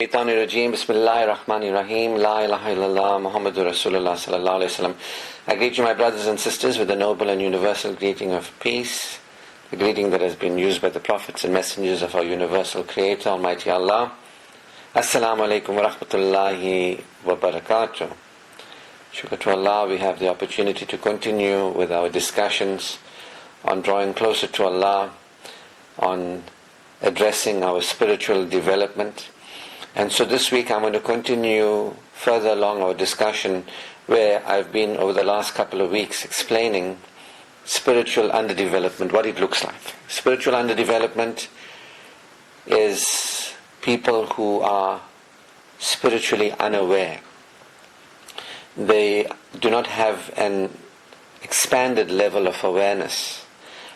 Rajim, Bismillahir Rahmanir Rahim, La ilaha illallah, Muhammadur Rasulullah sallallahu alayhi wa sallam. I greet you, my brothers and sisters, with the noble and universal greeting of peace, the greeting that has been used by the prophets and messengers of our universal Creator, Almighty Allah. Assalamu alaikum wa rahmatullahi wa barakatuh. Shukr to Allah, we have the opportunity to continue with our discussions on drawing closer to Allah, on addressing our spiritual development. And so this week I'm going to continue further along our discussion where I've been over the last couple of weeks explaining spiritual underdevelopment, what it looks like. Spiritual underdevelopment is people who are spiritually unaware. They do not have an expanded level of awareness.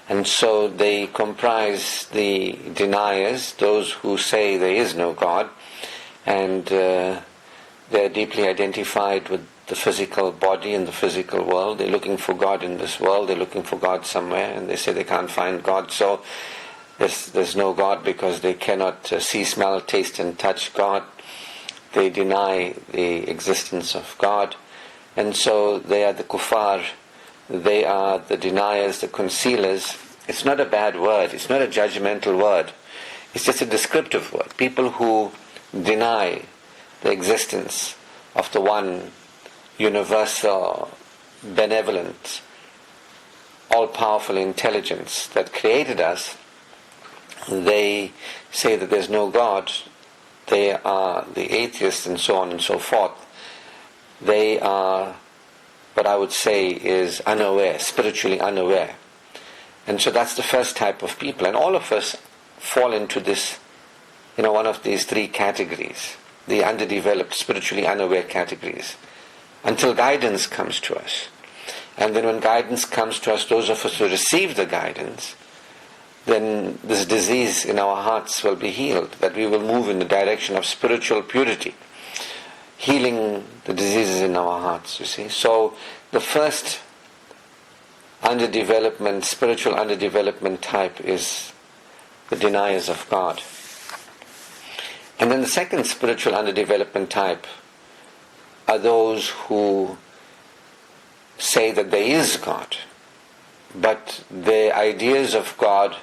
And so they comprise the deniers, those who say there is no God, and they're deeply identified with the physical body and the physical world. They're looking for God in this world, they're looking for God somewhere, and they say they can't find God, so there's no God because they cannot see, smell, taste and touch God. They deny the existence of God, and so they are the kuffar, they are the deniers, the concealers. It's not a bad word, it's not a judgmental word, it's just a descriptive word. People who deny the existence of the one universal, benevolent, all-powerful intelligence that created us. They say that there's no God. They are the atheists and so on and so forth. They are what I would say is unaware, spiritually unaware. And so that's the first type of people. And all of us fall into this, one of these three categories, the underdeveloped, spiritually unaware categories, until guidance comes to us. And then when guidance comes to us, those of us who receive the guidance, then this disease in our hearts will be healed, that we will move in the direction of spiritual purity, healing the diseases in our hearts, you see. So the first underdevelopment, spiritual underdevelopment type is the deniers of God. And then the second spiritual underdevelopment type are those who say that there is God, but their ideas of God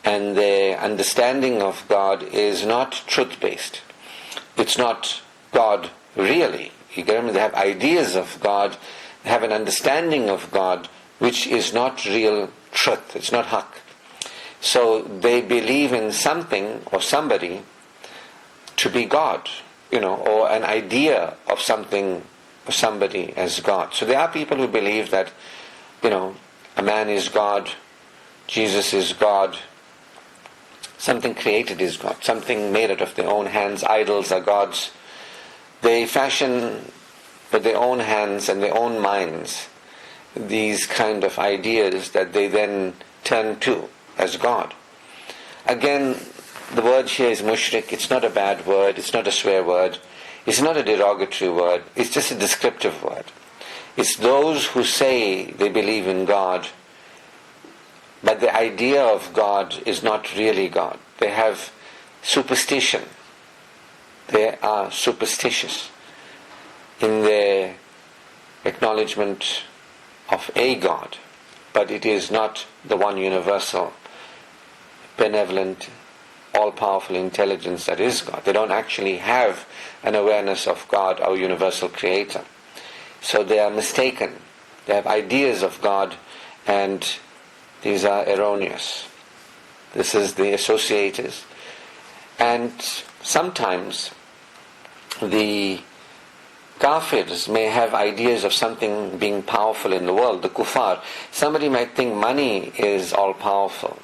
and their understanding of God is not truth-based. It's not God really. You get me? They have ideas of God, they have an understanding of God which is not real truth, it's not haqq. So they believe in something or somebody to be God, or an idea of something or somebody as God. So there are people who believe that, a man is God, Jesus is God, something created is God, something made out of their own hands, idols are gods. They fashion with their own hands and their own minds these kind of ideas that they then turn to as God. Again, the word here is mushrik. It's not a bad word, it's not a swear word, it's not a derogatory word, it's just a descriptive word. It's those who say they believe in God, but the idea of God is not really God. They have superstition. They are superstitious in their acknowledgement of a God, but it is not the one universal, benevolent, all-powerful intelligence that is God. They don't actually have an awareness of God, our universal creator. So they are mistaken. They have ideas of God, and these are erroneous. This is the associators. And sometimes the kafirs may have ideas of something being powerful in the world, the kuffar. Somebody might think money is all-powerful.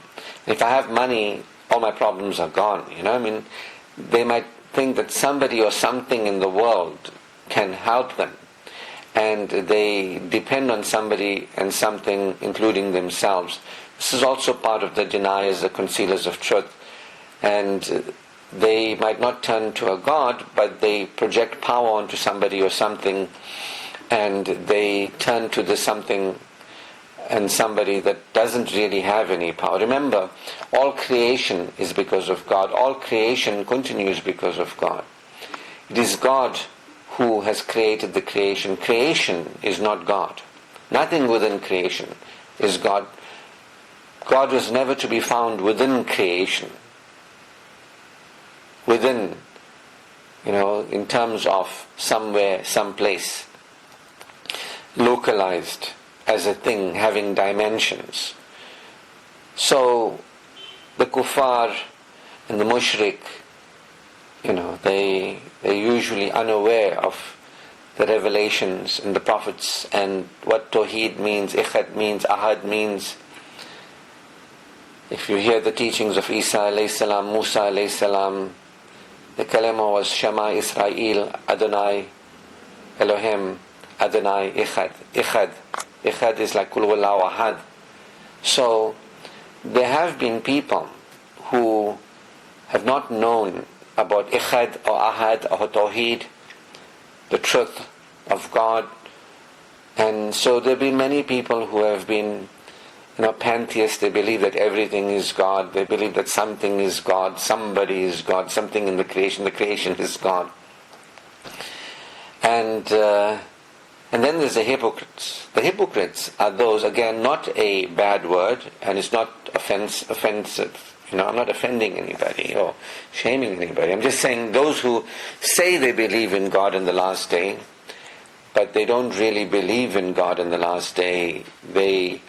If I have money, all my problems are gone, They might think that somebody or something in the world can help them, and they depend on somebody and something, including themselves. This is also part of the deniers, the concealers of truth. And they might not turn to a God, but they project power onto somebody or something, and they turn to the something and somebody that doesn't really have any power. Remember, all creation is because of God. All creation continues because of God. It is God who has created the creation. Creation is not God. Nothing within creation is God. God was never to be found within creation. Within, in terms of somewhere, someplace, localized as a thing having dimensions. So the kuffar and the mushrik, they're usually unaware of the revelations and the prophets and what Tawheed means, Ikhad means, Ahad means. If you hear the teachings of Isa alayhi salam, Musa alayhi salam, the kalima was Shema Israel, Adonai, Elohim, Adonai, Ikhad. Ikhad is like Kul Huwallahu Ahad. So there have been people who have not known about Ikhad or Ahad or Tawheed, the truth of God. And so there have been many people who have been pantheists. They believe that everything is God. They believe that something is God, somebody is God, something in the creation is God. And then there's the hypocrites. The hypocrites are those, again, not a bad word, and it's not offensive. I'm not offending anybody or shaming anybody. I'm just saying those who say they believe in God in the last day, but they don't really believe in God in the last day. In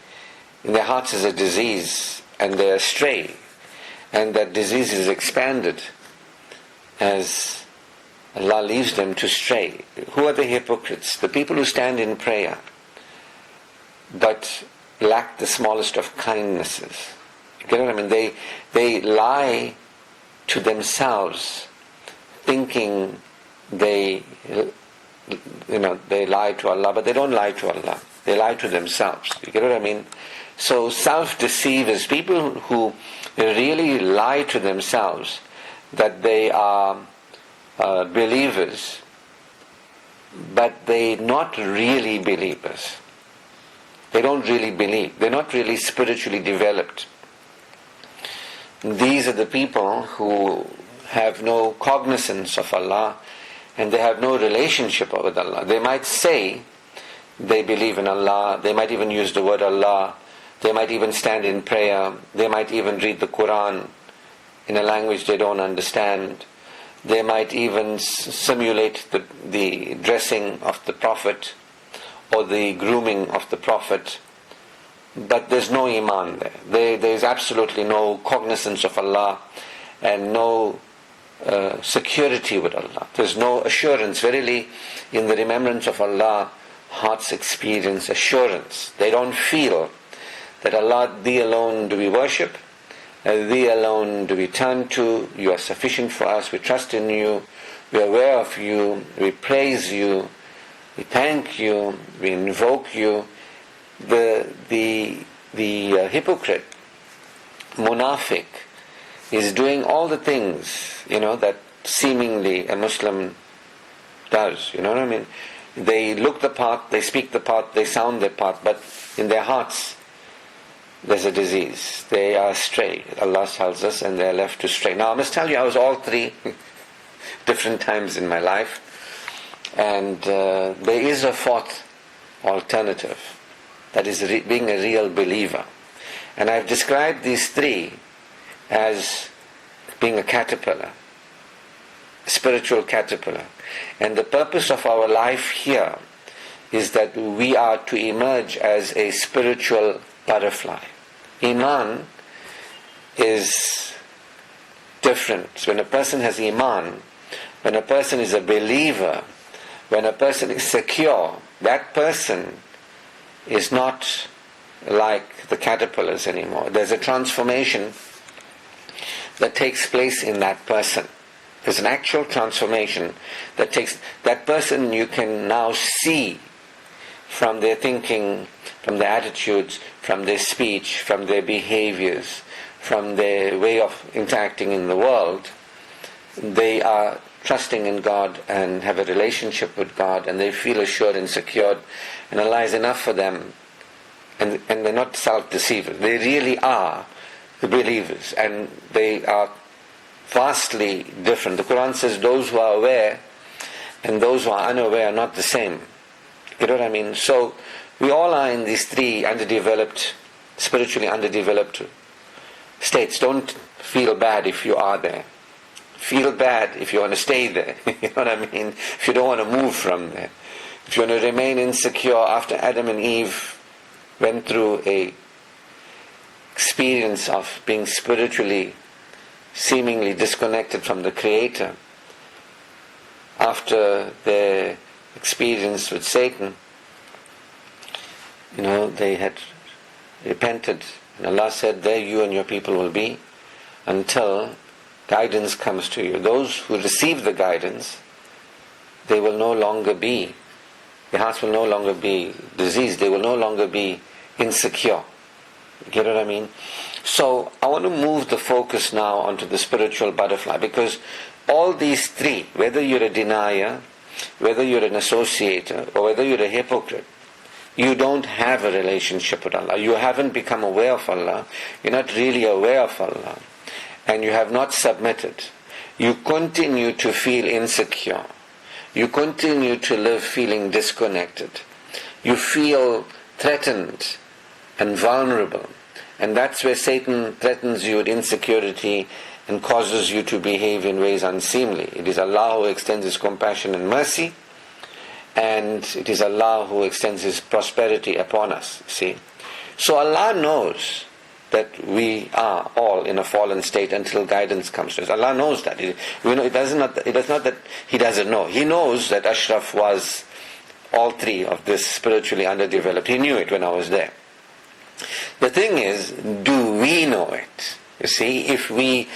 their hearts is a disease, and they're astray, and that disease is expanded as Allah leaves them to stray. Who are the hypocrites? The people who stand in prayer but lack the smallest of kindnesses. You get what I mean? They lie to themselves, thinking they lie to Allah, but they don't lie to Allah. They lie to themselves. You get what I mean? So self-deceivers, people who really lie to themselves that they are believers, but they're not really believers. They don't really believe. They're not really spiritually developed. These are the people who have no cognizance of Allah, and they have no relationship with Allah. They might say they believe in Allah, they might even use the word Allah, they might even stand in prayer, they might even read the Quran in a language they don't understand, they might even simulate the dressing of the Prophet or the grooming of the Prophet, but there's no iman there. There's absolutely no cognizance of Allah and no security with Allah. There's no assurance. Verily, in the remembrance of Allah, hearts experience assurance. They don't feel that Allah, Thee alone do we worship, Thee alone do we turn to, You are sufficient for us, we trust in You, we are aware of You, we praise You, we thank You, we invoke You. The hypocrite, munafiq, is doing all the things, that seemingly a Muslim does. You know what I mean? They look the part, they speak the part, they sound the part, but in their hearts there's a disease. They are astray. Allah tells us, and they are left to stray. Now I must tell you, I was all three different times in my life, and there is a fourth alternative. That is being a real believer. And I've described these three as being a caterpillar, a spiritual caterpillar. And the purpose of our life here is that we are to emerge as a spiritual butterfly. Iman is different. So when a person has Iman, when a person is a believer, when a person is secure, that person is not like the caterpillars anymore. There's a transformation that takes place in that person. There's an actual transformation that takes that person. You can now see from their thinking, from their attitudes, from their speech, from their behaviors, from their way of interacting in the world. They are trusting in God and have a relationship with God, and they feel assured and secured, and Allah is enough for them, and they're not self-deceivers. They really are the believers, and they are vastly different. The Quran says those who are aware and those who are unaware are not the same. You know what I mean? So we all are in these three underdeveloped, spiritually underdeveloped states. Don't feel bad if you are there. Feel bad if you want to stay there. You know what I mean? If you don't want to move from there. If you want to remain insecure after Adam and Eve went through a experience of being spiritually, seemingly disconnected from the Creator, after their experience with Satan, they had repented, and Allah said, there you and your people will be until guidance comes to you. Those who receive the guidance, they will no longer be, their hearts will no longer be diseased, they will no longer be insecure. You get what I mean? So I want to move the focus now onto the spiritual butterfly, because all these three, whether you're a denier, whether you're an associator, or whether you're a hypocrite, you don't have a relationship with Allah. You haven't become aware of Allah. You're not really aware of Allah. And you have not submitted. You continue to feel insecure. You continue to live feeling disconnected. You feel threatened and vulnerable. And that's where Satan threatens you with insecurity and causes you to behave in ways unseemly. It is Allah who extends His compassion and mercy, and it is Allah who extends His prosperity upon us. See? So Allah knows that we are all in a fallen state until guidance comes to us. Allah knows that. It is not that He doesn't know. He knows that Ashraf was all three of this spiritually underdeveloped. He knew it when I was there. The thing is, do we know it? You see, if we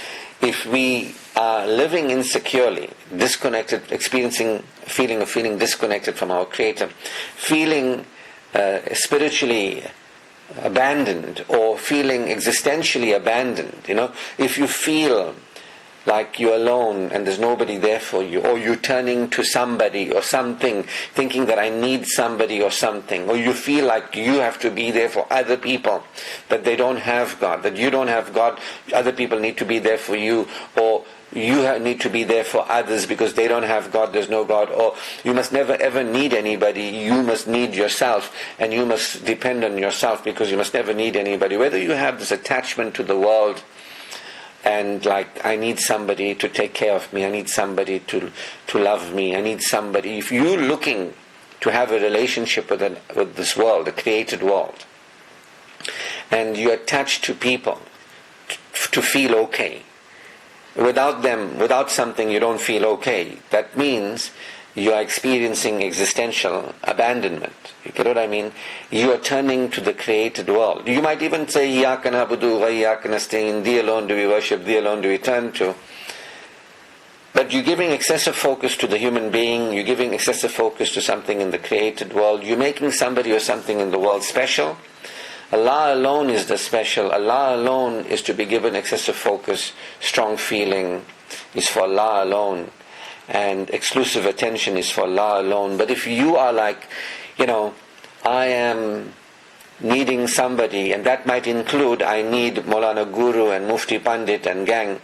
are living insecurely, disconnected, feeling disconnected from our Creator, feeling spiritually abandoned, or feeling existentially abandoned, if you feel like you're alone and there's nobody there for you, or you're turning to somebody or something, thinking that I need somebody or something, or you feel like you have to be there for other people, that they don't have God, that you don't have God, other people need to be there for you, or you need to be there for others because they don't have God, there's no God, or you must never ever need anybody, you must need yourself, and you must depend on yourself because you must never need anybody. Whether you have this attachment to the world, and like, I need somebody to take care of me, I need somebody to love me, I need somebody. If you're looking to have a relationship with this world, the created world, and you're attached to people to feel okay, without them, without something you don't feel okay, that means you are experiencing existential abandonment. You get what I mean? You are turning to the created world. You might even say, Iyaka na'budu wa iyaka nasta'in, Thee alone do we worship, Thee alone do we turn to. But you're giving excessive focus to the human being, you're giving excessive focus to something in the created world, you're making somebody or something in the world special. Allah alone is the special. Allah alone is to be given excessive focus. Strong feeling is for Allah alone. And exclusive attention is for Allah alone. But if you are like, I am needing somebody, and that might include, I need Maulana Guru and Mufti Pandit and gang,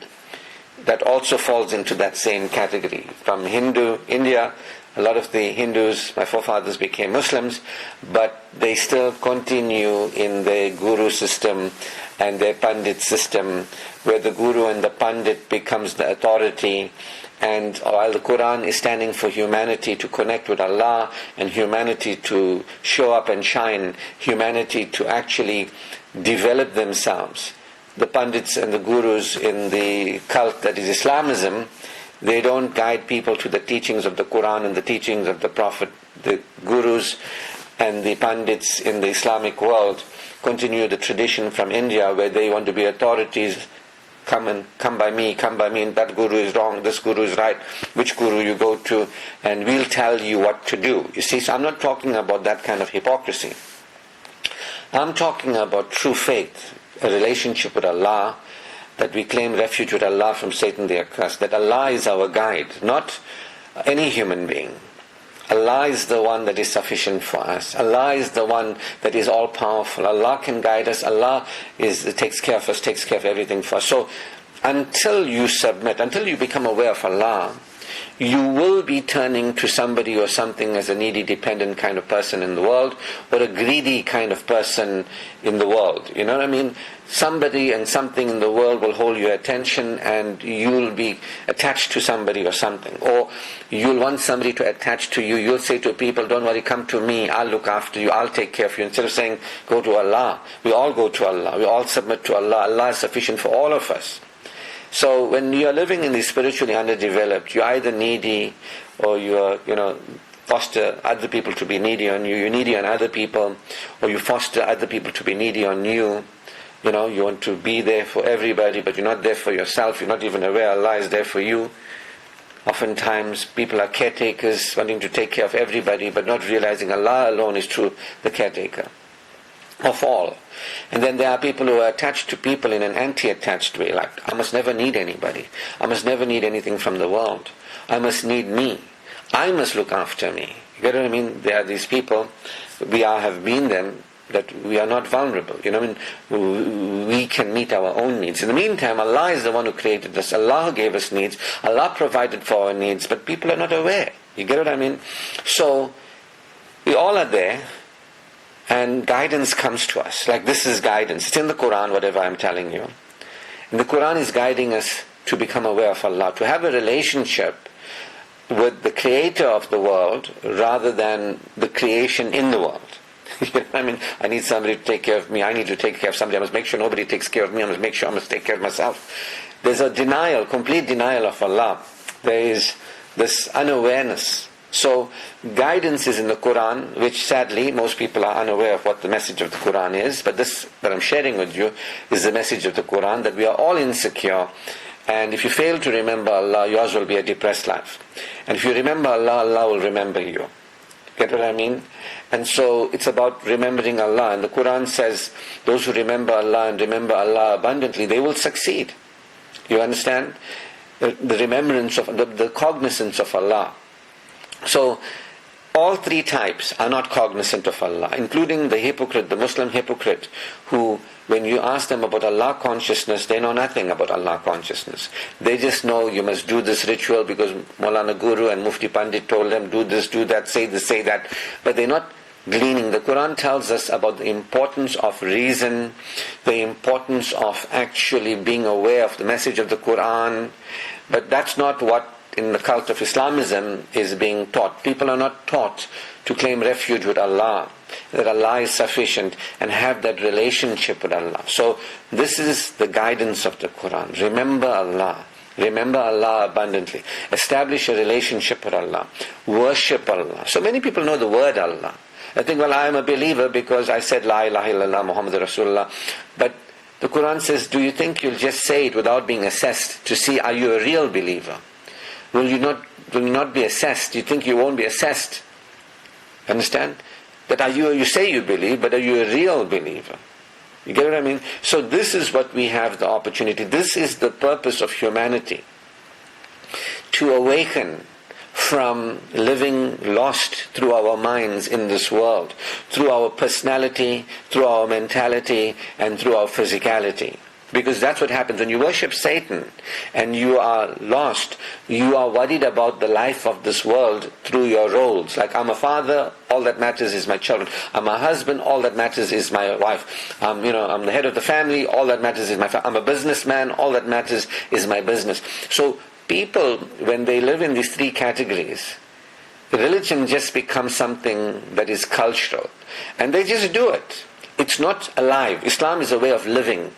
that also falls into that same category. From India, a lot of the Hindus, my forefathers, became Muslims, but they still continue in their Guru system and their Pandit system, where the Guru and the Pandit becomes the authority. And while the Quran is standing for humanity to connect with Allah, and humanity to show up and shine, humanity to actually develop themselves, the Pandits and the Gurus in the cult that is Islamism, they don't guide people to the teachings of the Quran and the teachings of the Prophet. The Gurus and the Pandits in the Islamic world continue the tradition from India, where they want to be authorities. Come by me, and that Guru is wrong, this Guru is right, which Guru you go to, and we'll tell you what to do. You see, so I'm not talking about that kind of hypocrisy. I'm talking about true faith, a relationship with Allah, that we claim refuge with Allah from Satan the accursed, that Allah is our guide, not any human being. Allah is the one that is sufficient for us. Allah is the one that is all powerful. Allah can guide us. Allah takes care of us, takes care of everything for us. So until you submit, until you become aware of Allah, you will be turning to somebody or something as a needy, dependent kind of person in the world, or a greedy kind of person in the world. You know what I mean? Somebody and something in the world will hold your attention, and you'll be attached to somebody or something. Or you'll want somebody to attach to you. You'll say to people, don't worry, come to me, I'll look after you, I'll take care of you. Instead of saying, go to Allah. We all go to Allah. We all submit to Allah. Allah is sufficient for all of us. So when you are living in the spiritually underdeveloped, you're either needy, or you're, foster other people to be needy on you. You're needy on other people, or you foster other people to be needy on you. You want to be there for everybody, but you're not there for yourself. You're not even aware Allah is there for you. Oftentimes, people are caretakers, wanting to take care of everybody, but not realizing Allah alone is true, the caretaker of all. And then there are people who are attached to people in an anti-attached way, like, I must never need anybody. I must never need anything from the world. I must need me. I must look after me. You get what I mean? There are these people, have been them, that we are not vulnerable. We can meet our own needs. In the meantime, Allah is the one who created us. Allah gave us needs. Allah provided for our needs, but people are not aware. You get what I mean? So, we all are there, and guidance comes to us. Like, this is guidance. It's in the Quran, whatever I'm telling you. And the Quran is guiding us to become aware of Allah, to have a relationship with the creator of the world rather than the creation in the world. I need somebody to take care of me. I need to take care of somebody. I must make sure nobody takes care of me. I must make sure I must take care of myself. There's a denial, complete denial of Allah. There is this unawareness. So guidance is in the Quran, which sadly most people are unaware of what the message of the Quran is. But this that I'm sharing with you is the message of the Quran, that we are all insecure. And if you fail to remember Allah, yours will be a depressed life. And if you remember Allah, Allah will remember you. Get what I mean? And so it's about remembering Allah. And the Quran says, those who remember Allah and remember Allah abundantly, they will succeed. You understand? The remembrance of, the cognizance of Allah. So, all three types are not cognizant of Allah, including the hypocrite, the Muslim hypocrite, who, when you ask them about Allah consciousness, they know nothing about Allah consciousness. They just know you must do this ritual because Maulana Guru and Mufti Pandit told them, do this, do that, say this, say that. But they're not gleaning. The Quran tells us about the importance of reason, the importance of actually being aware of the message of the Quran. But that's not what in the cult of Islamism is being taught. People are not taught to claim refuge with Allah, that Allah is sufficient, and have that relationship with Allah. So this is the guidance of the Quran. Remember Allah. Remember Allah abundantly. Establish a relationship with Allah. Worship Allah. So many people know the word Allah. I think, well, I am a believer because I said La ilaha illallah Muhammad Rasulullah. But the Quran says, do you think you'll just say it without being assessed to see, are you a real believer? Will you not be assessed? Do you think you won't be assessed? Understand? That you say you believe, but are you a real believer? You get what I mean? So this is what we have the opportunity. This is the purpose of humanity. To awaken from living lost through our minds in this world, through our personality, through our mentality, and through our physicality. Because that's what happens when you worship Satan and you are lost. You are worried about the life of this world through your roles. Like, I'm a father, all that matters is my children. I'm a husband, all that matters is my wife. I'm the head of the family, all that matters is my family. I'm a businessman, all that matters is my business. So people, when they live in these three categories, religion just becomes something that is cultural. And they just do it. It's not alive. Islam is a way of living.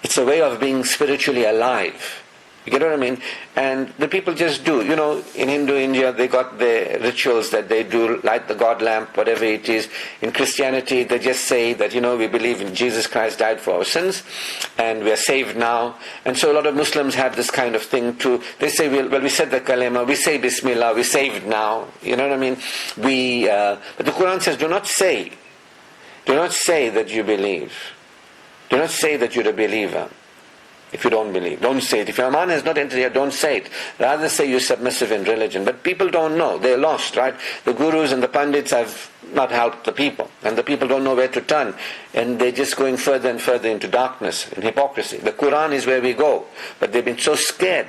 It's a way of being spiritually alive. You get what I mean? And the people just do. In Hindu India, they got the rituals that they do, light the God lamp, whatever it is. In Christianity, they just say that, we believe in Jesus Christ died for our sins, and we are saved now. And so a lot of Muslims have this kind of thing too. They say, we said the kalima, we say Bismillah, we're saved now. You know what I mean? But the Quran says, do not say that you believe. Do not say that you're a believer if you don't believe. Don't say it. If your iman has not entered here, don't say it. Rather say you're submissive in religion. But people don't know. They're lost, right? The gurus and the pandits have not helped the people. And the people don't know where to turn. And they're just going further and further into darkness and hypocrisy. The Quran is where we go. But they've been so scared.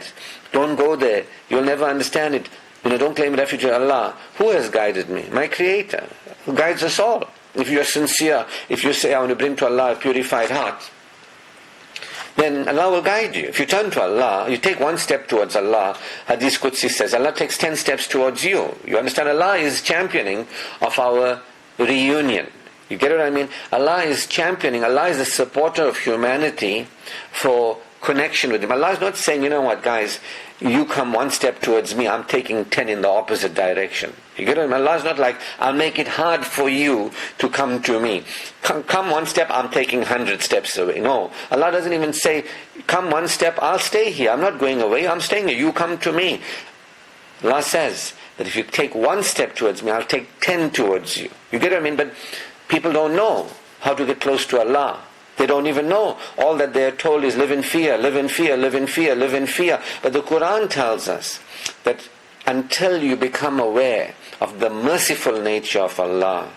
Don't go there. You'll never understand it. Don't claim refuge in Allah. Who has guided me? My Creator, who guides us all. If you are sincere, if you say, I want to bring to Allah a purified heart, then Allah will guide you. If you turn to Allah, you take one step towards Allah. Hadith Qudsi says, Allah takes 10 steps towards you. You understand? Allah is championing of our reunion. You get what I mean? Allah is championing, Allah is the supporter of humanity for connection with Him. Allah is not saying, you know what guys, you come one step towards me, I'm taking 10 in the opposite direction. You get what I mean? Allah is not like, I'll make it hard for you to come to me. Come one step, I'm taking 100 steps away. No. Allah doesn't even say, come one step, I'll stay here. I'm not going away, I'm staying here. You come to me. Allah says that if you take one step towards me, I'll take 10 towards you. You get what I mean? But people don't know how to get close to Allah. They don't even know. All that they are told is live in fear, live in fear, live in fear, live in fear. But the Quran tells us that until you become aware of the merciful nature of Allah,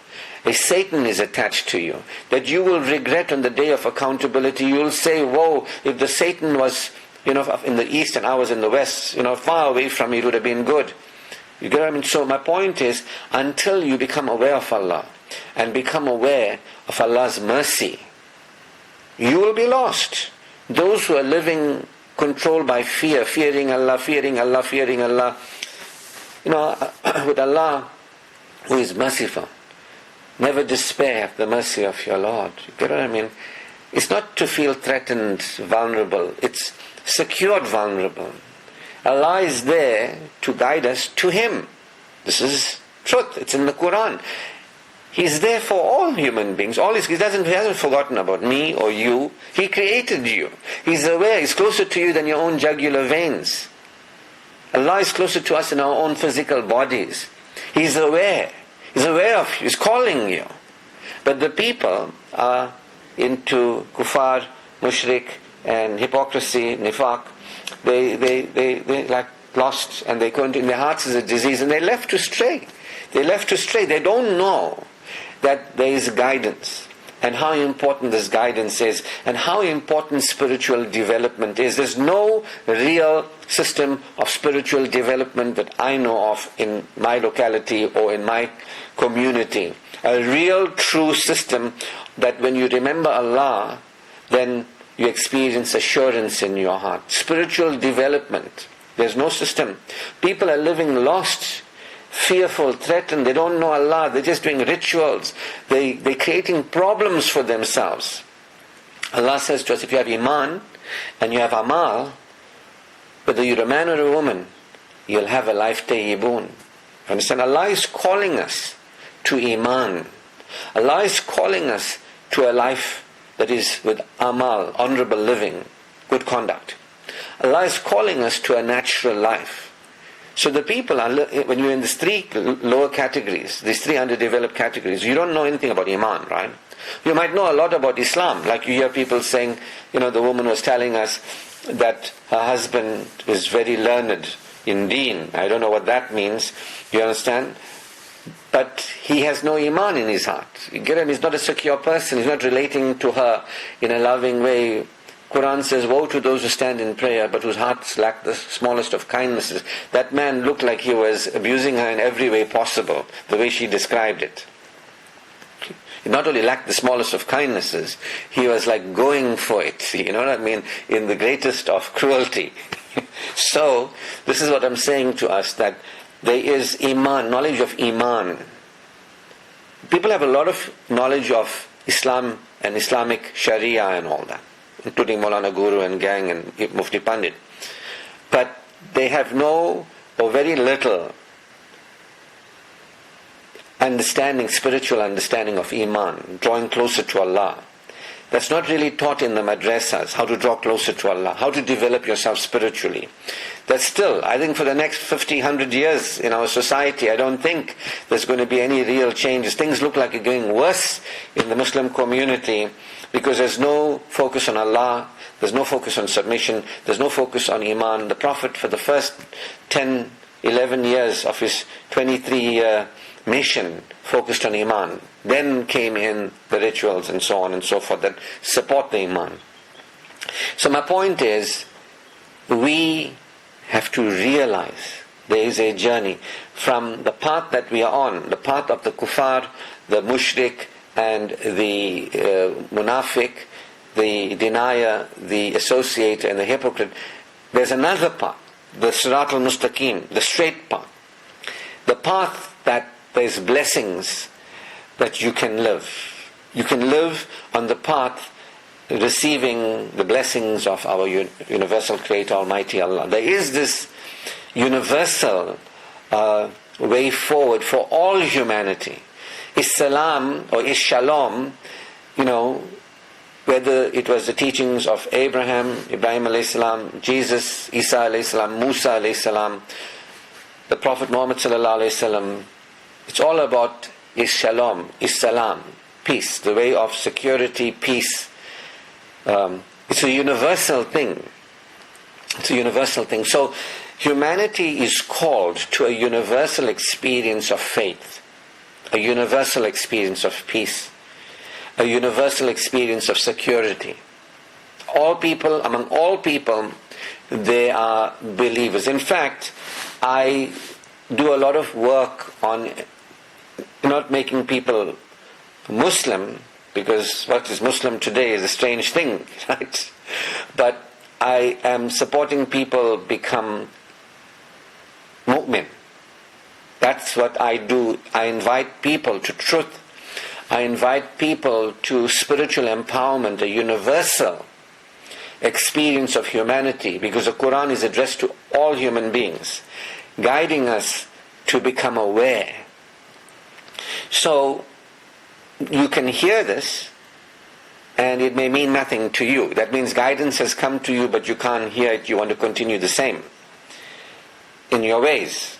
a Satan is attached to you, that you will regret on the day of accountability. You will say, whoa, if the Satan was in the east and I was in the west, far away from me, it would have been good. You get what I mean? So my point is, until you become aware of Allah and become aware of Allah's mercy, you will be lost. Those who are living controlled by fear, fearing Allah, fearing Allah, fearing Allah, with Allah who is merciful, never despair of the mercy of your Lord. You get what I mean? It's not to feel threatened, vulnerable. It's secured vulnerable. Allah is there to guide us to Him. This is truth. It's in the Quran. He's there for all human beings. He hasn't forgotten about me or you. He created you. He's aware. He's closer to you than your own jugular veins. Allah is closer to us in our own physical bodies. He's aware. He's aware of you. He's calling you. But the people are into kufar, mushrik, and hypocrisy, nifaq. They like lost, and they go into, in their hearts is a disease, and they're left to stray. They're left to stray. They don't know that there is guidance, and how important this guidance is, and how important spiritual development is. There's no real system of spiritual development that I know of in my locality or in my community. A real true system that when you remember Allah, then you experience assurance in your heart. Spiritual development. There's no system. People are living lost, fearful, threatened. They don't know Allah. They're just doing rituals. They're creating problems for themselves. Allah says to us, if you have Iman and you have Amal, whether you're a man or a woman, you'll have a life tayyibun. Understand? Allah is calling us to Iman. Allah is calling us to a life that is with Amal, honorable living, good conduct. Allah is calling us to a natural life. So the people are, when you're in these three lower categories, these three underdeveloped categories, you don't know anything about Iman, right? You might know a lot about Islam, like you hear people saying, the woman was telling us that her husband is very learned in deen. I don't know what that means, you understand? But he has no Iman in his heart. You get him? He's not a secure person. He's not relating to her in a loving way. Quran says, woe to those who stand in prayer, but whose hearts lack the smallest of kindnesses. That man looked like he was abusing her in every way possible, the way she described it. He not only lacked the smallest of kindnesses, he was like going for it. You know what I mean? In the greatest of cruelty. So, this is what I'm saying to us, that there is Iman, knowledge of Iman. People have a lot of knowledge of Islam and Islamic Sharia and all that, including Maulana Guru and gang and Mufti Pandit. But they have no or very little understanding, spiritual understanding of Iman, drawing closer to Allah. That's not really taught in the madrasas, how to draw closer to Allah, how to develop yourself spiritually. That's still, I think for the next 50, 100 years in our society, I don't think there's going to be any real changes. Things look like it's going worse in the Muslim community because there's no focus on Allah, there's no focus on submission, there's no focus on Iman. The Prophet, for the first 10, 11 years of his 23-year mission, focused on Iman. Then came in the rituals and so on and so forth that support the Iman. So my point is, we have to realize There is a journey from the path that we are on, the path of the kuffar, the mushrik, and the munafiq, the denier, the associator, and the hypocrite. There's another path, the sirat al-mustaqim, the straight path. The path that there's blessings that you can live. You can live on the path receiving the blessings of our universal Creator, Almighty Allah. There is this universal way forward for all humanity. Is salam or is shalom, whether it was the teachings of Abraham, Ibrahim alayhi salam, Jesus, Isa alayhi salam, Musa alayhi salam, the Prophet Muhammad sallallahu alayhi salam, it's all about is shalom, is salam, peace, the way of security, peace. It's a universal thing. It's a universal thing. So humanity is called to a universal experience of faith, a universal experience of peace, a universal experience of security. All people, among all people, they are believers. In fact, I do a lot of work on not making people Muslim, because what is Muslim today is a strange thing, right? But I am supporting people become mu'min. That's what I do. I invite people to truth. I invite people to spiritual empowerment, a universal experience of humanity, because the Quran is addressed to all human beings, guiding us to become aware. So you can hear this and it may mean nothing to you. That means guidance has come to you, but you can't hear it. You want to continue the same in your ways.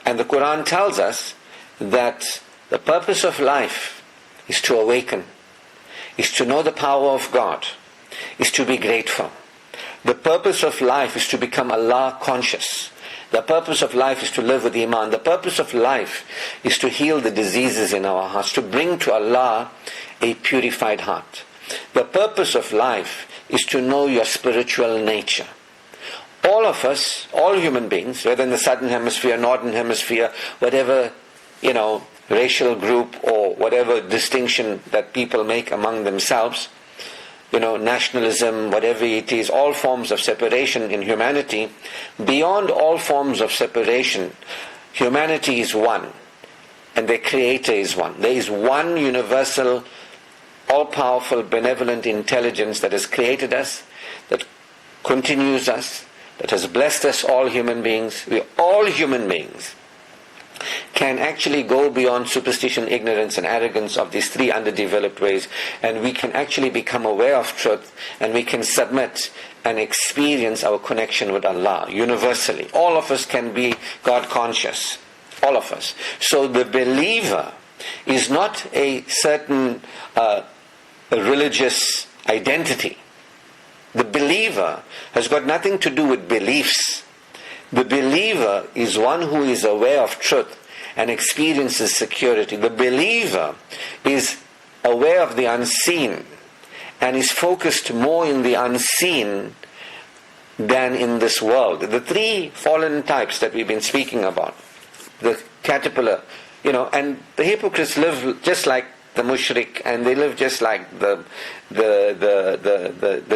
And the Quran tells us that the purpose of life is to awaken, is to know the power of God, is to be grateful. The purpose of life is to become Allah conscious. The purpose of life is to live with Iman. The purpose of life is to heal the diseases in our hearts, to bring to Allah a purified heart. The purpose of life is to know your spiritual nature. All of us, all human beings, whether in the southern hemisphere, northern hemisphere, whatever, racial group or whatever distinction that people make among themselves, nationalism, whatever it is, all forms of separation in humanity, beyond all forms of separation, humanity is one, and their Creator is one. There is one universal, all-powerful, benevolent intelligence that has created us, that continues us, that has blessed us, all human beings. We are all human beings. Can actually go beyond superstition, ignorance and arrogance of these three underdeveloped ways, and we can actually become aware of truth, and we can submit and experience our connection with Allah universally. All of us can be God conscious, all of us. So the believer is not a certain religious identity. The believer has got nothing to do with beliefs. The believer is one who is aware of truth and experiences security. The believer is aware of the unseen and is focused more in the unseen than in this world. The three fallen types that we've been speaking about, the caterpillar, and the hypocrites live just like the mushrik, and they live just like the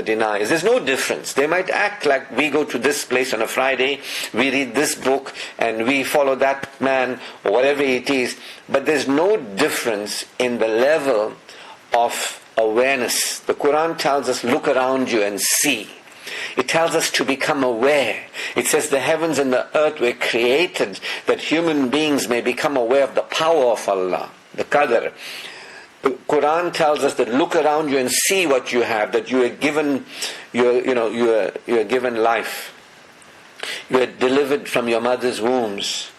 deniers. There's no difference. They might act like we go to this place on a Friday, we read this book, and we follow that man, or whatever it is, but there's no difference in the level of awareness. The Quran tells us, look around you and see. It tells us to become aware. It says the heavens and the earth were created that human beings may become aware of the power of Allah, the qadr. The Quran tells us that look around you and see what you have, that you are given, you are given life. You are delivered from your mother's wombs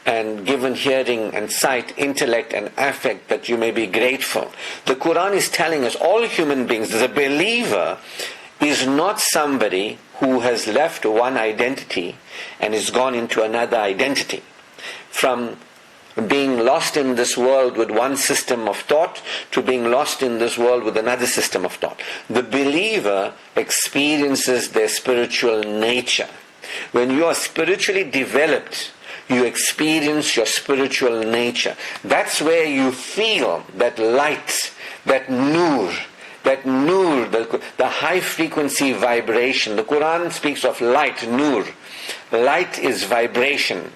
and given hearing and sight, intellect and affect, that you may be grateful. The Quran is telling us all human beings, the believer is not somebody who has left one identity and is gone into another identity. From being lost in this world with one system of thought to being lost in this world with another system of thought. The believer experiences their spiritual nature. When you are spiritually developed, you experience your spiritual nature. That's where you feel that light, that nur, the high frequency vibration. The Quran speaks of light, nur. Light is vibration.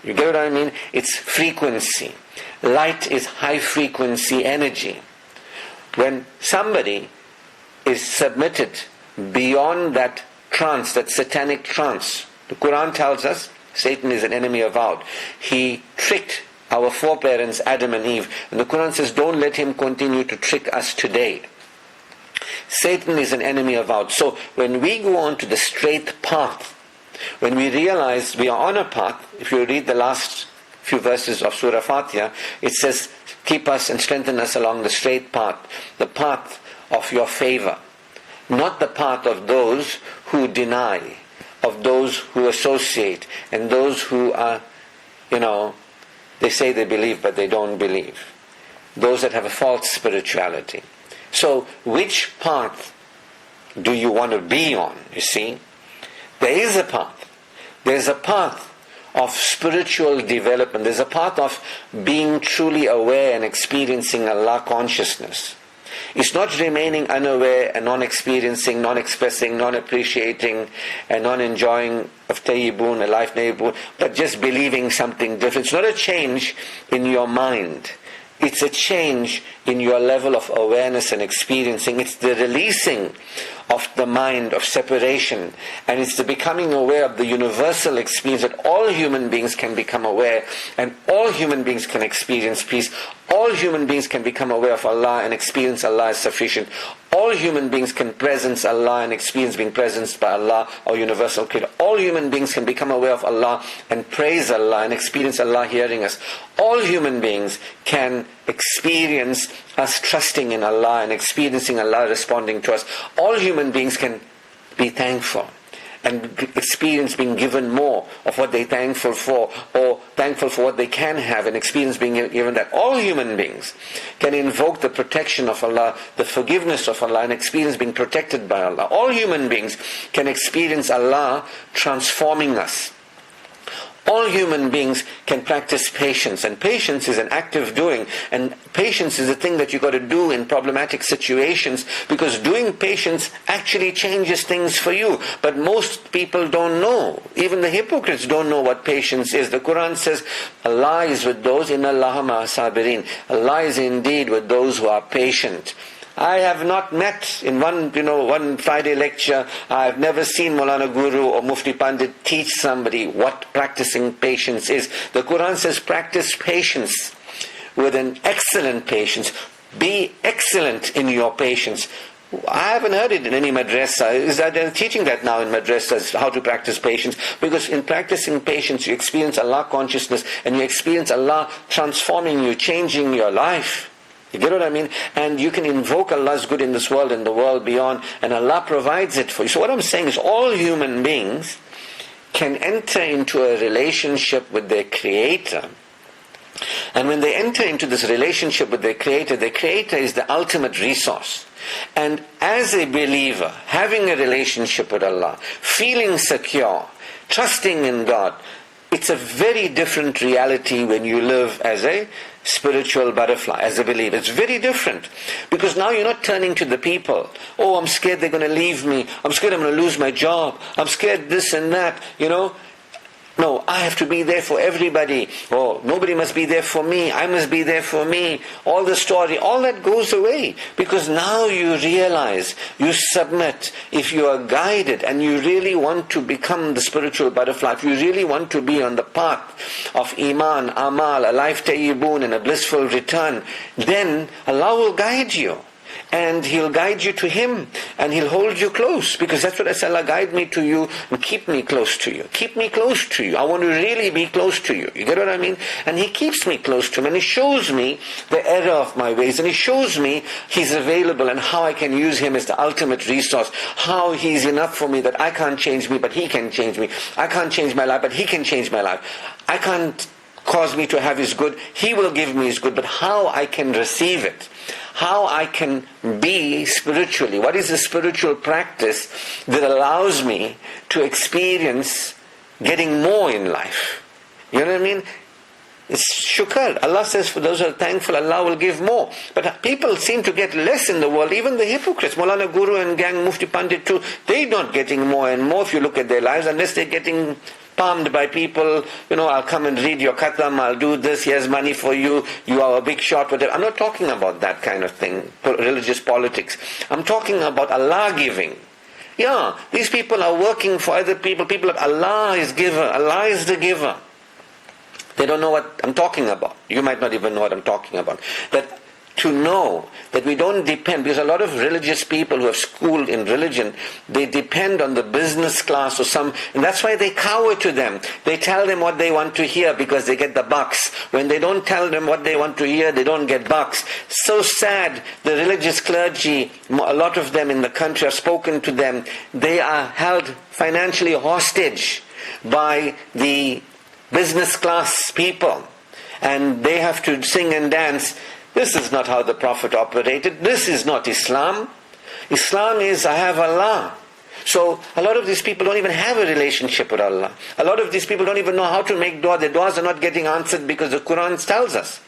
You get what I mean? It's frequency. Light is high frequency energy. When somebody is submitted beyond that trance, that satanic trance, the Quran tells us Satan is an enemy avowed. He tricked our foreparents Adam and Eve, and the Quran says don't let him continue to trick us today. Satan is an enemy avowed. So when we go on to the straight path, when we realize we are on a path, if you read the last few verses of Surah Fatiha, it says keep us and strengthen us along the straight path, the path of your favor, not the path of those who deny, of those who associate, and those who are, they say they believe but they don't believe. Those that have a false spirituality. So which path do you want to be on, you see? There is a path. There's a path of spiritual development. There's a path of being truly aware and experiencing Allah consciousness. It's not remaining unaware and non-experiencing, non-expressing, non-appreciating, and non-enjoying of tayyibun, a life nayyibun, but just believing something different. It's not a change in your mind. It's a change in your level of awareness and experiencing. It's the releasing of the mind, of separation, and it's the becoming aware of the universal experience that all human beings can become aware, and all human beings can experience peace. All human beings can become aware of Allah and experience Allah as sufficient. All human beings can presence Allah and experience being presenced by Allah or universal creator. All human beings can become aware of Allah and praise Allah and experience Allah hearing us. All human beings can experience us trusting in Allah and experiencing Allah responding to us. All human beings can be thankful and experience being given more of what they're thankful for, or thankful for what they can have and experience being given that. All human beings can invoke the protection of Allah, the forgiveness of Allah, and experience being protected by Allah. All human beings can experience Allah transforming us. All human beings can practice patience, and patience is an active doing, and patience is a thing that you got to do in problematic situations, because doing patience actually changes things for you. But most people don't know. Even the hypocrites don't know what patience is. The Quran says Allah is with those, inna Allaha ma'a sabirin. Allah is indeed with those who are patient. I have not met in one Friday lecture, I have never seen Maulana Guru or Mufti Pandit teach somebody what practicing patience is. The Quran says practice patience with an excellent patience. Be excellent in your patience. I haven't heard it in any madrasa. Is that they're teaching that now in madrasas, how to practice patience? Because in practicing patience, you experience Allah consciousness, and you experience Allah transforming you, changing your life. You get what I mean? And you can invoke Allah's good in this world and the world beyond, and Allah provides it for you. So what I'm saying is all human beings can enter into a relationship with their Creator. And when they enter into this relationship with their Creator is the ultimate resource. And as a believer, having a relationship with Allah, feeling secure, trusting in God, it's a very different reality when you live as a spiritual butterfly, as a believer. It's very different. Because now you're not turning to the people. Oh, I'm scared they're going to leave me. I'm scared I'm going to lose my job. I'm scared this and that, No, I have to be there for everybody. Oh, nobody must be there for me. I must be there for me. All the story, all that goes away. Because now you realize, you submit. If you are guided and you really want to become the spiritual butterfly, if you really want to be on the path of Iman, Amal, a life tayyibun and a blissful return, then Allah will guide you. And He'll guide you to Him, and He'll hold you close, because that's what I said, Allah, guide me to you and keep me close to you. Keep me close to you. I want to really be close to you. You get what I mean? And He keeps me close to Him, and He shows me the error of my ways, and He shows me He's available and how I can use Him as the ultimate resource, how He's enough for me that I can't change me, but He can change me. I can't change my life, but He can change my life. I can't cause me to have His good. He will give me His good. But how I can receive it, how I can be spiritually, what is the spiritual practice that allows me to experience getting more in life? You know what I mean? It's shukr. Allah says for those who are thankful, Allah will give more. But people seem to get less in the world, even the hypocrites. Maulana Guru and gang, Mufti Pandit too, they're not getting more and more if you look at their lives, unless they're getting palmed by people. I'll come and read your khatam, I'll do this, here's money for you, you are a big shot, whatever. I'm not talking about that kind of thing, religious politics. I'm talking about Allah giving. Yeah, these people are working for other people. People are, Allah is giver, Allah is the giver. They don't know what I'm talking about. You might not even know what I'm talking about. That to know that we don't depend, because a lot of religious people who have schooled in religion, they depend on the business class or some, and that's why they cower to them. They tell them what they want to hear because they get the bucks. When they don't tell them what they want to hear, they don't get bucks. So sad, the religious clergy, a lot of them in the country, have spoken to them. They are held financially hostage by the business class people, and they have to sing and dance. This is not how the Prophet operated. This is not Islam. Islam is, I have Allah. So a lot of these people don't even have a relationship with Allah. A lot of these people don't even know how to make dua. Their duas are not getting answered because the Quran tells us.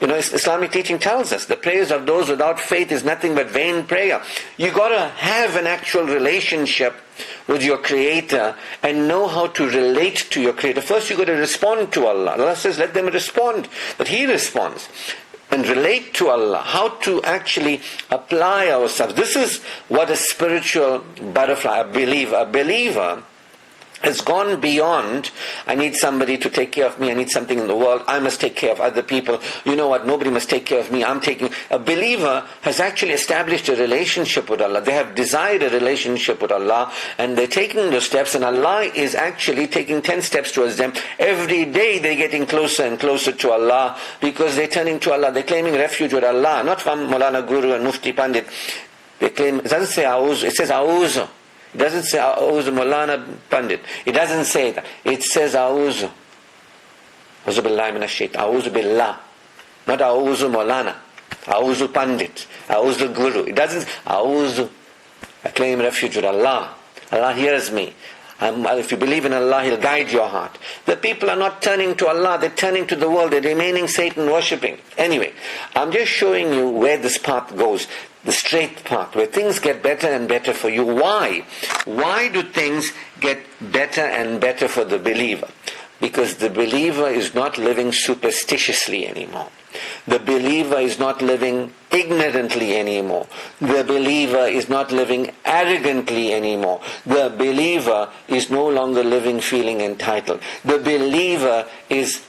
Islamic teaching tells us the prayers of those without faith is nothing but vain prayer. You got to have an actual relationship with your Creator and know how to relate to your Creator. First you got to respond to Allah. Allah says let them respond, but He responds. And relate to Allah, how to actually apply ourselves. This is what a spiritual butterfly, a believer has gone beyond, I need somebody to take care of me, I need something in the world, I must take care of other people, you know what, nobody must take care of me, I'm taking. A believer has actually established a relationship with Allah. They have desired a relationship with Allah, and they're taking those steps, and Allah is actually taking 10 steps towards them. Every day they're getting closer and closer to Allah, because they're turning to Allah, they're claiming refuge with Allah, not from Maulana Guru and Mufti Pandit. They claim, it doesn't say A'uz, it says A'uzu. It doesn't say A'udhu Maulana Pandit. It doesn't say that. It says A'udhu. A'udhu Billahi Minash Shaitan. A'udhu Billah. Not A'udhu Maulana. A'udhu Pandit. A'udhu Guru. It doesn't. A'udhu. I claim refuge with Allah. Allah hears me. If you believe in Allah, He'll guide your heart. The people are not turning to Allah, they're turning to the world, they're remaining Satan worshipping. Anyway, I'm just showing you where this path goes, the straight path, where things get better and better for you. Why? Why do things get better and better for the believer? Because the believer is not living superstitiously anymore. The believer is not living ignorantly anymore. The believer is not living arrogantly anymore. The believer is no longer living feeling entitled. The believer is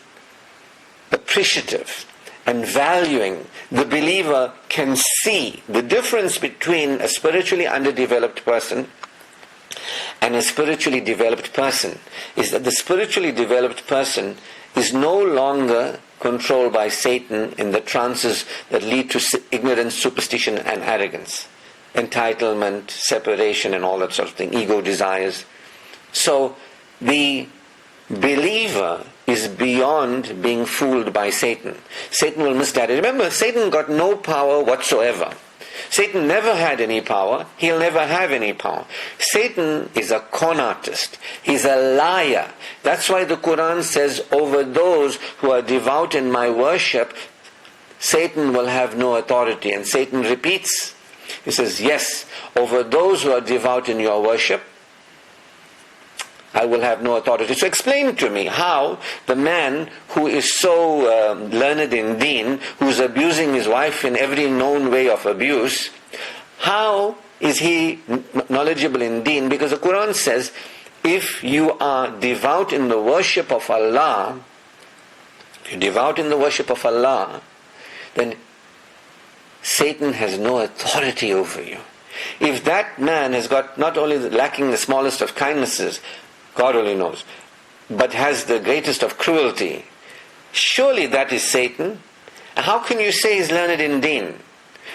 appreciative and valuing. The believer can see the difference between a spiritually underdeveloped person and a spiritually developed person is that the spiritually developed person is no longer controlled by Satan in the trances that lead to ignorance, superstition and arrogance, entitlement, separation and all that sort of thing, ego desires. So the believer is beyond being fooled by Satan. Satan will misguide it. Remember, Satan got no power whatsoever. Satan never had any power. He'll never have any power. Satan is a con artist. He's a liar. That's why the Quran says, over those who are devout in my worship, Satan will have no authority. And Satan repeats. He says, yes, over those who are devout in your worship, I will have no authority. So explain to me how the man who is so learned in deen, who's abusing his wife in every known way of abuse, how is he knowledgeable in deen? Because the Quran says, if you are devout in the worship of Allah, then Satan has no authority over you. If that man has got not only lacking the smallest of kindnesses, God only knows, but has the greatest of cruelty, surely that is Satan. How can you say he's learned in deen?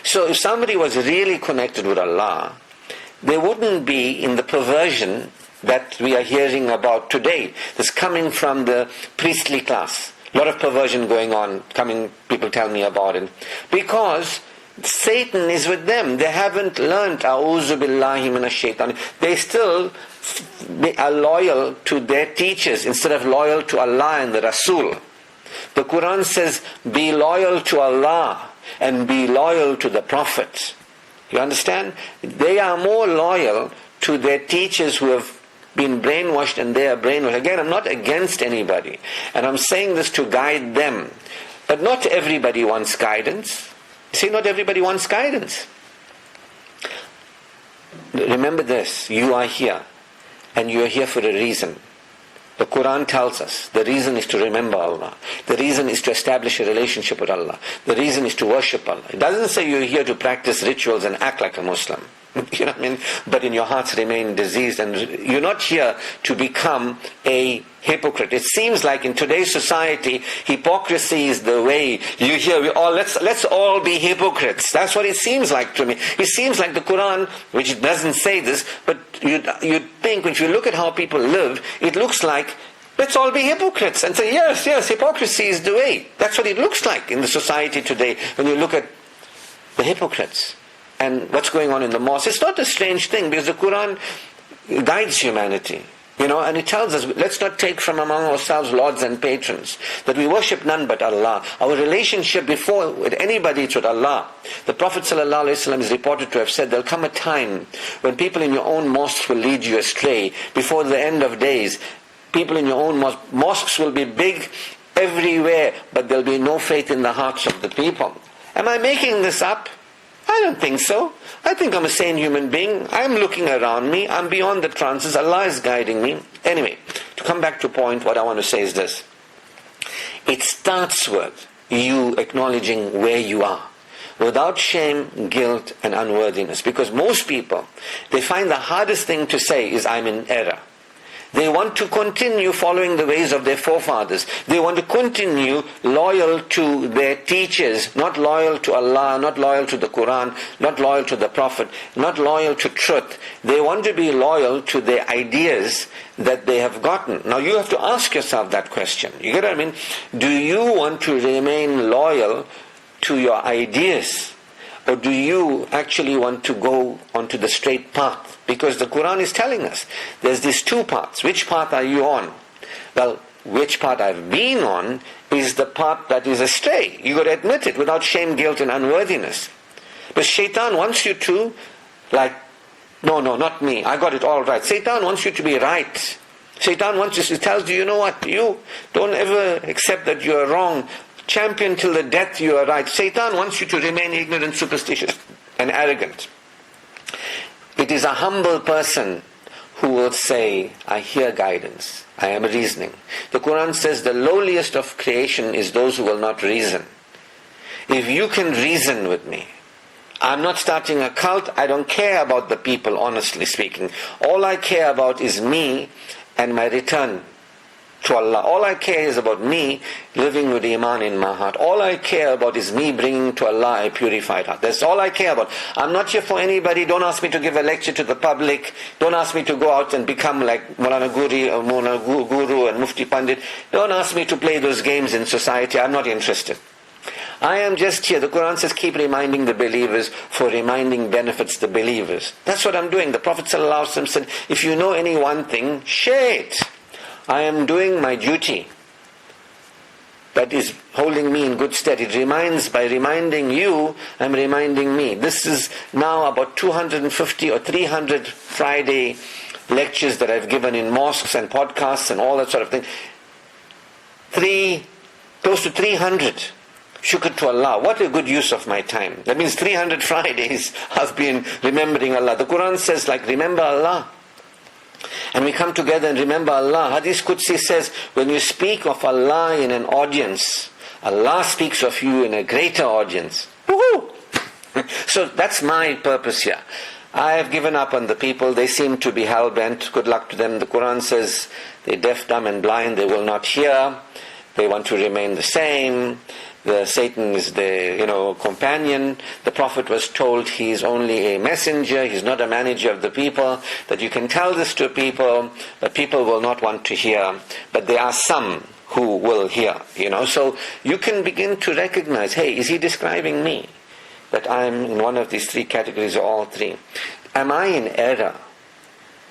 So if somebody was really connected with Allah, they wouldn't be in the perversion that we are hearing about today, that's coming from the priestly class. A lot of perversion going on, people tell me about it. Because Satan is with them. They haven't learnt, A'udhu billahi minash shaitan. They still are loyal to their teachers instead of loyal to Allah and the Rasul. The Quran says, be loyal to Allah and be loyal to the Prophet. You understand? They are more loyal to their teachers who have been brainwashed and they are brainwashed. Again, I'm not against anybody. And I'm saying this to guide them. But not everybody wants guidance. You see, not everybody wants guidance. Remember this, you are here. And you are here for a reason. The Quran tells us the reason is to remember Allah. The reason is to establish a relationship with Allah. The reason is to worship Allah. It doesn't say you're here to practice rituals and act like a Muslim. You know what I mean? But in your hearts remain diseased, and you're not here to become a hypocrite. It seems like in today's society, hypocrisy is the way. You hear, let's all be hypocrites. That's what it seems like to me. It seems like the Quran, which doesn't say this, but you'd think, if you look at how people live, it looks like, let's all be hypocrites. And say, yes, hypocrisy is the way. That's what it looks like in the society today, when you look at the hypocrites. And what's going on in the mosque. It's not a strange thing, because the Quran guides humanity. And it tells us, let's not take from among ourselves lords and patrons, that we worship none but Allah. Our relationship before with anybody is with Allah. The Prophet ﷺ is reported to have said, there'll come a time when people in your own mosques will lead you astray. Before the end of days, people in your own mosques will be big everywhere, but there'll be no faith in the hearts of the people. Am I making this up? I don't think so. I think I'm a sane human being. I'm looking around me. I'm beyond the trances. Allah is guiding me. Anyway, to come back to point, what I want to say is this. It starts with you acknowledging where you are, without shame, guilt, and unworthiness. Because most people, they find the hardest thing to say is, I'm in error. They want to continue following the ways of their forefathers. They want to continue loyal to their teachers, not loyal to Allah, not loyal to the Quran, not loyal to the Prophet, not loyal to truth. They want to be loyal to their ideas that they have gotten. Now you have to ask yourself that question. You get what I mean? Do you want to remain loyal to your ideas? Or do you actually want to go onto the straight path? Because the Quran is telling us there's these two paths. Which path are you on? Well, which path I've been on is the path that is astray. You got to admit it without shame, guilt, and unworthiness. But Shaitan wants you to, no, not me. I got it all right. Shaitan wants you to be right. Shaitan wants you, he tells you, you know what? You don't ever accept that you are wrong. Champion till the death you are right. Shaitan wants you to remain ignorant, superstitious, and arrogant. It is a humble person who will say, I hear guidance, I am reasoning. The Quran says the lowliest of creation is those who will not reason. If you can reason with me, I'm not starting a cult, I don't care about the people, honestly speaking. All I care about is me and my return to Allah. All I care is about me living with Iman in my heart. All I care about is me bringing to Allah a purified heart. That's all I care about. I'm not here for anybody. Don't ask me to give a lecture to the public. Don't ask me to go out and become like Maulana Guru and Mufti Pandit. Don't ask me to play those games in society. I'm not interested. I am just here. The Quran says keep reminding the believers, for reminding benefits the believers. That's what I'm doing. The Prophet ﷺ said, if you know any one thing, share it. I am doing my duty that is holding me in good stead. It reminds, by reminding you, I'm reminding me. This is now about 250 or 300 Friday lectures that I've given in mosques and podcasts and all that sort of thing. Close to 300. Shukr to Allah. What a good use of my time. That means 300 Fridays I've been remembering Allah. The Quran says, remember Allah. And we come together and remember Allah. Hadith Qudsi says, when you speak of Allah in an audience, Allah speaks of you in a greater audience. Woohoo! So that's my purpose here. I have given up on the people. They seem to be hell-bent. Good luck to them. The Quran says they're deaf, dumb and blind. They will not hear. They want to remain the same. Satan is the companion. The Prophet was told he is only a messenger, he's not a manager of the people, that you can tell this to people, but people will not want to hear. But there are some who will hear, So you can begin to recognize, hey, is he describing me? That I'm in one of these three categories or all three. Am I in error?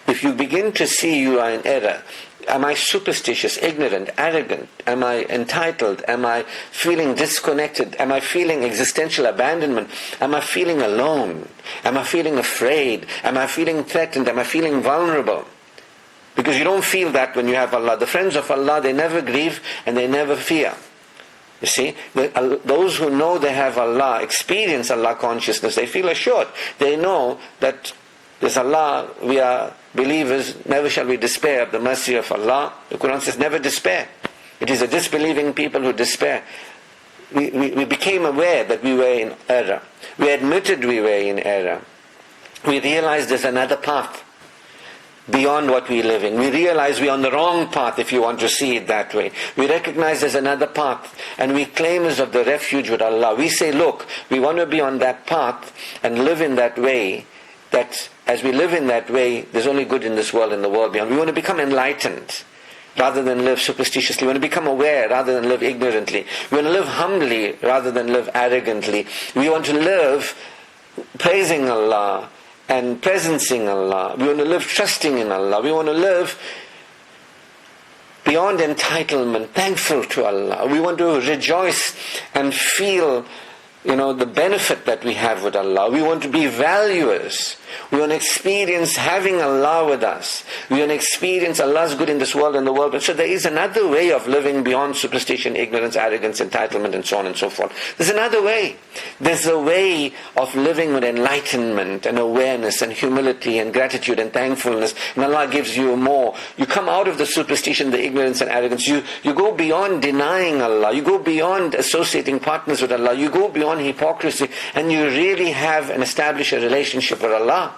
If you begin to see you are in error, am I superstitious, ignorant, arrogant? Am I entitled? Am I feeling disconnected? Am I feeling existential abandonment? Am I feeling alone? Am I feeling afraid? Am I feeling threatened? Am I feeling vulnerable? Because you don't feel that when you have Allah. The friends of Allah, they never grieve and they never fear. You see, those who know they have Allah, experience Allah consciousness, they feel assured. They know that there's Allah, we are believers, never shall we despair of the mercy of Allah. The Quran says never despair. It is the disbelieving people who despair. We became aware that we were in error. We admitted we were in error. We realized there's another path beyond what we're living. We realize we're on the wrong path, if you want to see it that way. We recognize there's another path, and we claimers of the refuge with Allah. We say, look, we want to be on that path and live in that way, that as we live in that way, there's only good in this world and the world beyond. We want to become enlightened rather than live superstitiously. We want to become aware rather than live ignorantly. We want to live humbly rather than live arrogantly. We want to live praising Allah and presencing Allah. We want to live trusting in Allah. We want to live beyond entitlement, thankful to Allah. We want to rejoice and feel, the benefit that we have with Allah. We want to be valuers. We want to experience having Allah with us. We want to experience Allah's good in this world and the world. But so there is another way of living beyond superstition, ignorance, arrogance, entitlement, and so on and so forth. There's another way. There's a way of living with enlightenment and awareness and humility and gratitude and thankfulness. And Allah gives you more. You come out of the superstition, the ignorance and arrogance. You go beyond denying Allah. You go beyond associating partners with Allah. You go beyond hypocrisy. And you really have and establish a relationship with Allah.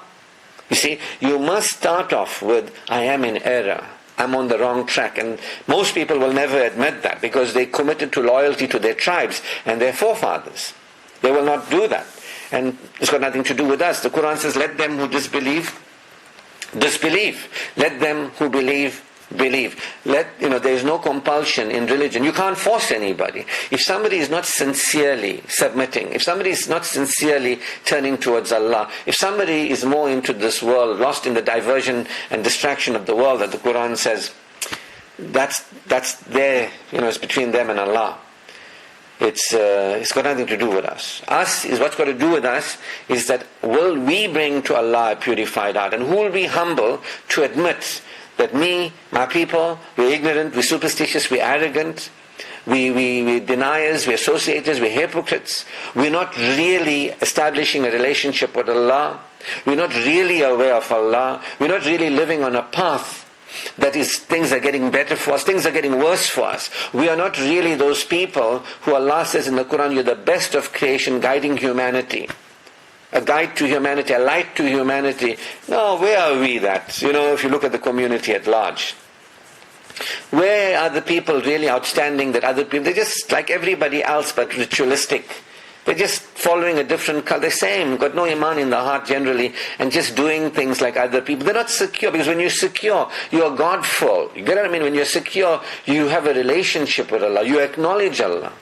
You see, you must start off with, I am in error. I'm on the wrong track. And most people will never admit that because they committed to loyalty to their tribes and their forefathers. They will not do that. And it's got nothing to do with us. The Quran says, let them who disbelieve, disbelieve. Let them who believe, believe. There is no compulsion in religion. You can't force anybody. If somebody is not sincerely submitting, if somebody is not sincerely turning towards Allah, if somebody is more into this world, lost in the diversion and distraction of the world that the Quran says, that's there, it's between them and Allah. It's got nothing to do with us. What's got to do with us is that will we bring to Allah a purified heart, and who will be humble to admit that me, my people, we're ignorant, we're superstitious, we're arrogant, we're deniers, we're associators, we're hypocrites. We're not really establishing a relationship with Allah. We're not really aware of Allah. We're not really living on a path that is, things are getting better for us, things are getting worse for us. We are not really those people who Allah says in the Quran, you're the best of creation, guiding humanity. A guide to humanity, a light to humanity. No, where are we that? If you look at the community at large. Where are the people really outstanding that other people, they're just like everybody else but ritualistic. They're just following a different color. They're same, got no iman in the heart generally, and just doing things like other people. They're not secure, because when you're secure, you're Godful. You get what I mean? When you're secure, you have a relationship with Allah. You acknowledge Allah.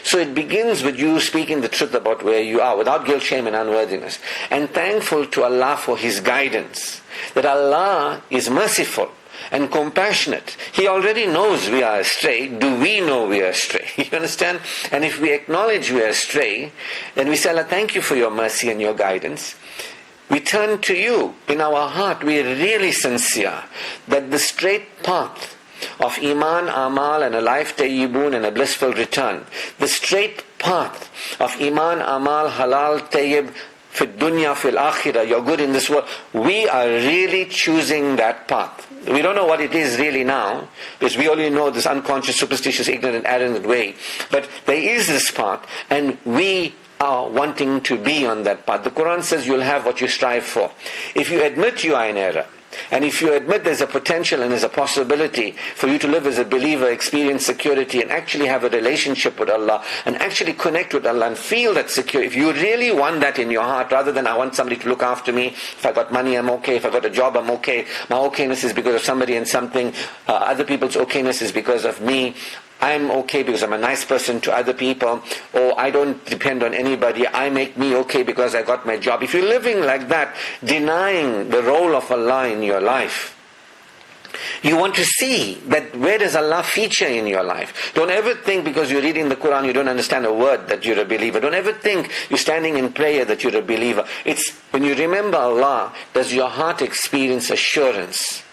So it begins with you speaking the truth about where you are, without guilt, shame and unworthiness. And thankful to Allah for His guidance. That Allah is merciful and compassionate. He already knows we are astray. Do we know we are astray? You understand? And if we acknowledge we are astray, then we say, Allah, thank you for your mercy and your guidance. We turn to you in our heart. We are really sincere that the straight path of Iman, Amal and a life tayyibun and a blissful return, the straight path of Iman, Amal, Halal, Tayyib, Fi dunya, fil akhirah, you're good in this world. We are really choosing that path. We don't know what it is really now, because we only know this unconscious, superstitious, ignorant, arrogant way. But there is this path, and we are wanting to be on that path. The Quran says you'll have what you strive for. If you admit you are in error, and if you admit there's a potential and there's a possibility for you to live as a believer, experience security, and actually have a relationship with Allah, and actually connect with Allah and feel that security, if you really want that in your heart, rather than I want somebody to look after me, if I got money I'm okay, if I got a job I'm okay, my okayness is because of somebody and something, other people's okayness is because of me, I'm okay because I'm a nice person to other people, or I don't depend on anybody, I make me okay because I got my job. If you're living like that, denying the role of Allah in your life, you want to see that where does Allah feature in your life. Don't ever think because you're reading the Quran you don't understand a word that you're a believer. Don't ever think you're standing in prayer that you're a believer. It's when you remember Allah, does your heart experience assurance?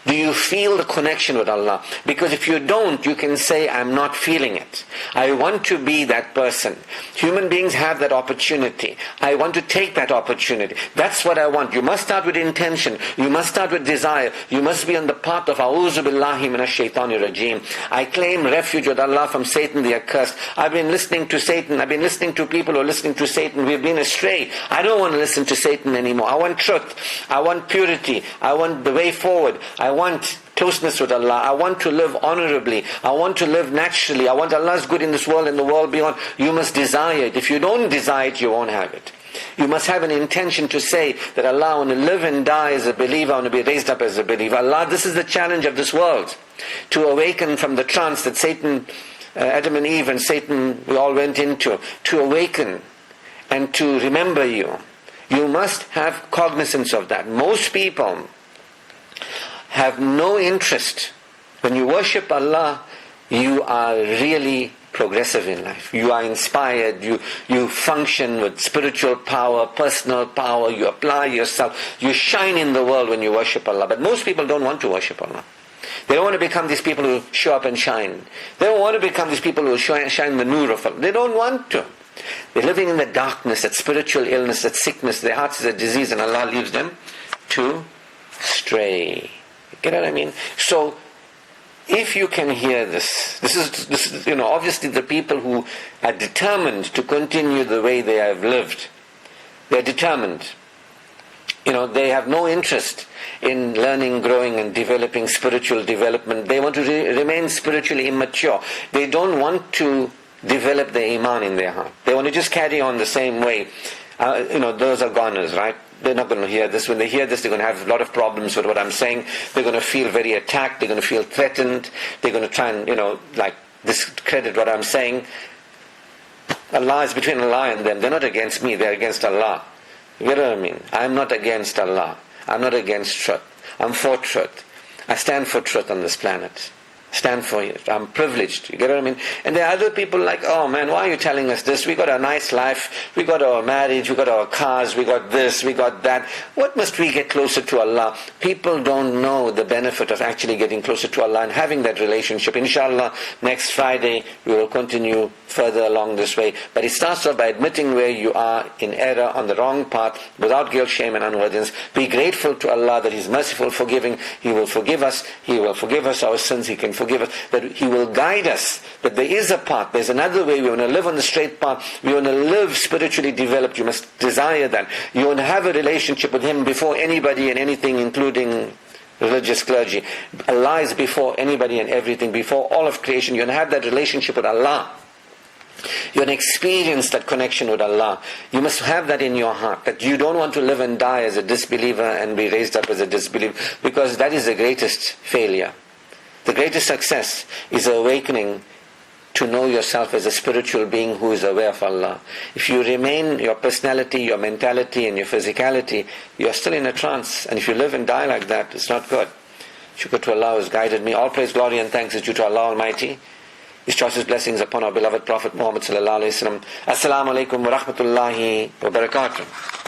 Do you feel the connection with Allah? Because if you don't, you can say, I'm not feeling it. I want to be that person. Human beings have that opportunity. I want to take that opportunity. That's what I want. You must start with intention. You must start with desire. You must be on the path of A'udhu Billahi Minash Shaitanir Rajim. I claim refuge with Allah from Satan the accursed. I've been listening to Satan. I've been listening to people who are listening to Satan. We've been astray. I don't want to listen to Satan anymore. I want truth. I want purity. I want the way forward. I want closeness with Allah. I want to live honorably. I want to live naturally. I want Allah's good in this world and the world beyond. You must desire it. If you don't desire it, you won't have it. You must have an intention to say that Allah, I want to live and die as a believer. I want to be raised up as a believer. Allah, this is the challenge of this world. To awaken from the trance that Satan, Adam and Eve and Satan, we all went into. To awaken and to remember you. You must have cognizance of that. Most people have no interest. When you worship Allah, you are really progressive in life. You are inspired. You function with spiritual power, personal power. You apply yourself. You shine in the world when you worship Allah. But most people don't want to worship Allah. They don't want to become these people who show up and shine. They don't want to become these people who shine the nur of Allah. They don't want to. They're living in the darkness, that spiritual illness, that sickness. Their hearts is a disease, and Allah leaves them to stray. You know what I mean? So, if you can hear this is, obviously the people who are determined to continue the way they have lived, they're determined. They have no interest in learning, growing and developing spiritual development. They want to remain spiritually immature. They don't want to develop the iman in their heart. They want to just carry on the same way. Those are goners, right? They're not going to hear this. When they hear this, they're going to have a lot of problems with what I'm saying. They're going to feel very attacked. They're going to feel threatened. They're going to try and, discredit what I'm saying. Allah is between Allah and them. They're not against me. They're against Allah. You get what I mean? I'm not against Allah. I'm not against truth. I'm for truth. I stand for truth on this planet. Stand for it. I'm privileged. You get what I mean? And there are other people like, oh man, why are you telling us this? We got a nice life. We got our marriage. We got our cars. We got this. We got that. What must we get closer to Allah? People don't know the benefit of actually getting closer to Allah and having that relationship. Inshallah, next Friday we will continue further along this way. But it starts off by admitting where you are in error, on the wrong path, without guilt, shame and unworthiness. Be grateful to Allah that He's merciful, forgiving. He will forgive us. He will forgive us our sins. He can forgive us. That He will guide us. That there is a path. There's another way. We want to live on the straight path. We want to live spiritually developed. You must desire that. You want to have a relationship with Him before anybody and anything, including religious clergy. Allah is before anybody and everything. Before all of creation. You want to have that relationship with Allah. You want to experience that connection with Allah. You must have that in your heart, that you don't want to live and die as a disbeliever and be raised up as a disbeliever, because that is the greatest failure. The greatest success is awakening to know yourself as a spiritual being who is aware of Allah. If you remain your personality, your mentality and your physicality, you are still in a trance. And if you live and die like that, it's not good. Shukr to Allah who has guided me. All praise, glory and thanks is due to Allah Almighty. His choicest blessings upon our beloved Prophet Muhammad sallallahu alaihi wasallam. Assalamu alaikum wa rahmatullahi wa barakatuh.